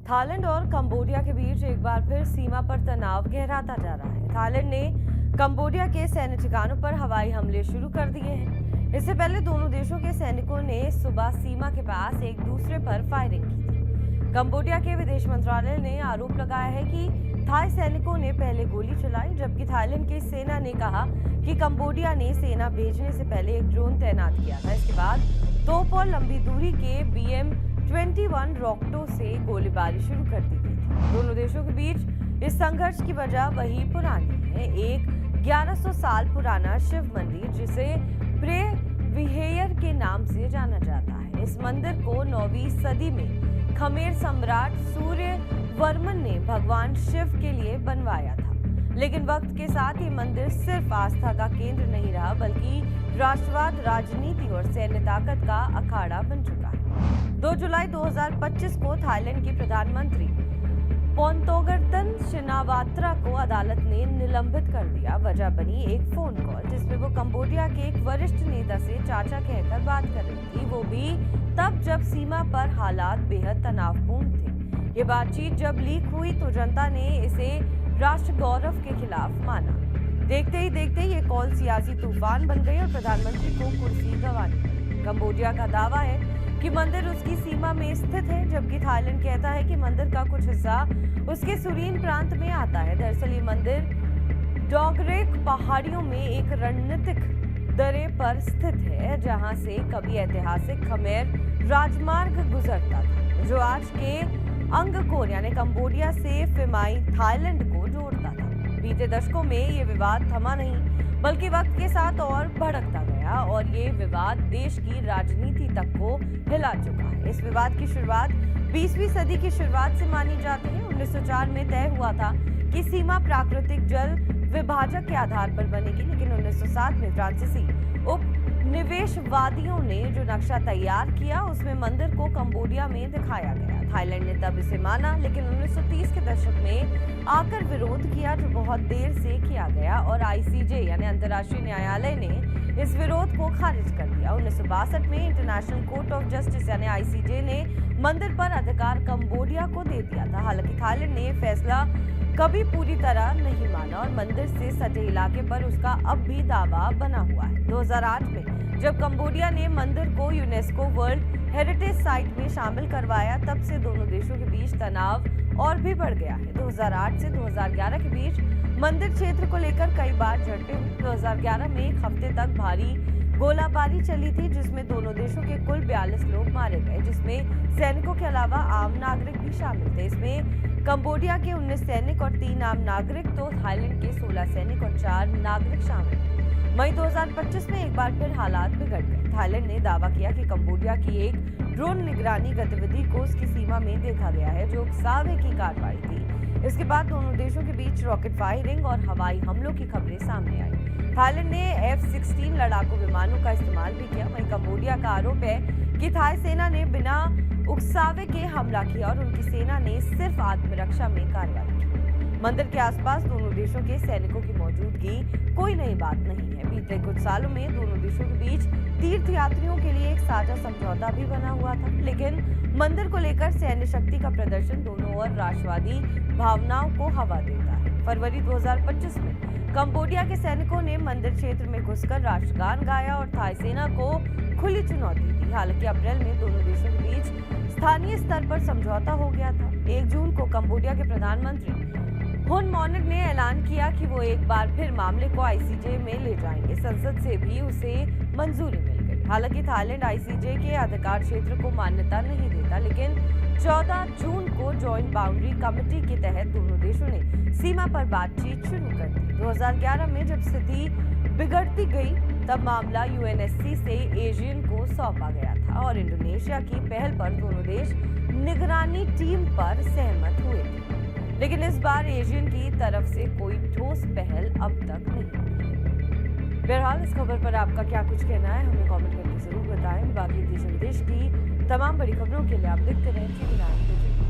Thailand और Cambodia के बीच एक बार फिर सीमा पर तनाव गहराता जा रहा है। थाईलैंड ने कंबोडिया के सैन्य ठिकानों पर हवाई हमले शुरू कर दिए हैं। इससे पहले दोनों देशों के सैनिकों ने सुबह सीमा के पास एक दूसरे पर फायरिंग की थी। कंबोडिया के विदेश मंत्रालय ने आरोप लगाया है कि थाई सैनिकों ने पहले गोली चलाई, जबकि थाईलैंड की सेना ने कहा कि कंबोडिया ने सेना भेजने से पहले एक ड्रोन तैनात किया था। इसके बाद तोप और लंबी दूरी के BM-21 रॉकेटों से गोलीबारी शुरू कर दी गई थी। दोनों देशों के बीच इस संघर्ष की वजह वही पुरानी है, एक 1100 साल पुराना शिव मंदिर जिसे प्रे विहेयर के नाम से जाना जाता है। इस मंदिर को 9वीं सदी में खमेर सम्राट सूर्य वर्मन ने भगवान शिव के लिए बनवाया था। लेकिन वक्त के साथ ये मंदिर सिर्फ आस्था का केंद्र नहीं रहा, बल्कि राष्ट्रवाद, राजनीति और सैन्य ताकत का अखाड़ा बन चुका है। 2 जुलाई 2025 को थाईलैंड की प्रधानमंत्री पोंतोगर्तन शिनावात्रा को अदालत ने निलंबित कर दिया। वजह बनी एक फोन कॉल जिसमें वो कंबोडिया के एक वरिष्ठ नेता से चाचा कहकर बात कर रही थी, वो भी तब जब सीमा पर हालात बेहद तनावपूर्ण थे। ये बातचीत जब लीक हुई तो जनता ने इसे राष्ट्र गौरव के खिलाफ माना। देखते ही देखते ये कॉल सियासी तूफान बन गई और प्रधानमंत्री को कुर्सी गंवानी। कंबोडिया का दावा है कि मंदिर उसकी सीमा में स्थित है, जबकि थाईलैंड कहता है कि मंदिर का कुछ हिस्सा उसके सुरीन प्रांत में आता है। दरअसल ये मंदिर डोगरेक पहाड़ियों में एक रणनीतिक दर्रे पर स्थित है, जहां से कभी ऐतिहासिक खमेर राजमार्ग गुजरता था, जो आज के अंगकोर यानी कंबोडिया से फिमाई थाईलैंड को जोड़ता था। बीते दशकों में ये विवाद थमा नहीं, बल्कि वक्त के साथ और भड़कता गया और ये विवाद देश की राजनीति तक को हिला चुका है। इस विवाद की शुरुआत 20वीं सदी की शुरुआत से मानी जाती है। 1904 में तय हुआ था कि सीमा प्राकृतिक जल विभाजक के आधार पर बनेगी, लेकिन 1907 में फ्रांसीसी उपनिवेशवादियों ने जो नक्शा तैयार किया उसमें मंदिर को कंबोडिया में दिखाया गया। थाईलैंड ने तब इसे माना, लेकिन 1930 के दशक में आकर विरोध किया, जो बहुत देर से किया गया और ICJ यानी अंतर्राष्ट्रीय न्यायालय ने इस विरोध को खारिज कर दिया। 1962 में इंटरनेशनल कोर्ट ऑफ जस्टिस यानी ICJ ने मंदिर पर अधिकार कंबोडिया को दे दिया था। हालांकि थाईलैंड ने फैसला कभी पूरी तरह नहीं माना और मंदिर से सटे इलाके पर उसका अब भी दावा बना हुआ है। 2008 में जब कंबोडिया ने मंदिर को यूनेस्को वर्ल्ड हेरिटेज साइट में शामिल करवाया, तब से दोनों देशों के बीच तनाव और भी बढ़ गया है। 2008 से 2011 के बीच मंदिर क्षेत्र को लेकर कई बार झड़पें हुई। 2011 में एक हफ्ते तक भारी गोलाबारी चली थी, जिसमें दोनों देशों के कुल 42 लोग मारे गए, जिसमें सैनिकों के अलावा आम नागरिक भी शामिल थे। इसमें कंबोडिया के 19 सैनिक और 3 आम नागरिक, तो थाईलैंड के 16 सैनिक और 4 नागरिक शामिल थे। मई 2025 में एक बार फिर हालात बिगड़ गए। थाईलैंड ने दावा किया कि कंबोडिया की एक ड्रोन निगरानी गतिविधि को उसकी सीमा में देखा गया है, जो उकसावे की कार्रवाई थी। इसके बाद दोनों देशों के बीच रॉकेट फायरिंग और हवाई हमलों की खबरें सामने आई। थाईलैंड ने F-16 लड़ाकू विमानों का इस्तेमाल भी किया। वहीं कंबोडिया का आरोप है कि थाई सेना ने बिना उकसावे के हमला किया और उनकी सेना ने सिर्फ आत्मरक्षा में कार्रवाई की। मंदिर के आसपास दोनों देशों के सैनिकों की मौजूदगी कोई नई बात नहीं है। बीते कुछ सालों में दोनों देशों के बीच तीर्थयात्रियों के लिए एक साझा समझौता भी बना हुआ था, लेकिन मंदिर को लेकर सैन्य शक्ति का प्रदर्शन दोनों ओर राष्ट्रवादी भावनाओं को हवा देता है। फरवरी 2025 में कंबोडिया के सैनिकों ने मंदिर क्षेत्र में घुसकर राष्ट्रगान गाया और थाई सेना को खुली चुनौती दी। हालांकि अप्रैल में दोनों देशों के बीच स्थानीय स्तर पर समझौता हो गया था। 1 जून को कंबोडिया के प्रधानमंत्री हुन मॉनिक ने ऐलान किया कि वो एक बार फिर मामले को ICJ में ले जाएंगे। संसद से भी उसे मंजूरी मिल गई। हालांकि थाईलैंड ICJ के अधिकार क्षेत्र को मान्यता नहीं देता, लेकिन 14 जून को जॉइंट बाउंड्री कमेटी के तहत दोनों देशों ने सीमा पर बातचीत शुरू कर दी। 2011 में जब स्थिति बिगड़ती गई, तब मामला UNSC से एशियन को सौंपा गया था और इंडोनेशिया की पहल पर दोनों देश निगरानी टीम पर सहमत हुए थे। लेकिन इस बार एशियन की तरफ से कोई ठोस पहल अब तक नहीं। बहरहाल इस खबर पर आपका क्या कुछ कहना है, हमें कमेंट करके जरूर बताएं। बाकी देश विदेश की तमाम बड़ी खबरों के लिए आप देखते रहें TV9।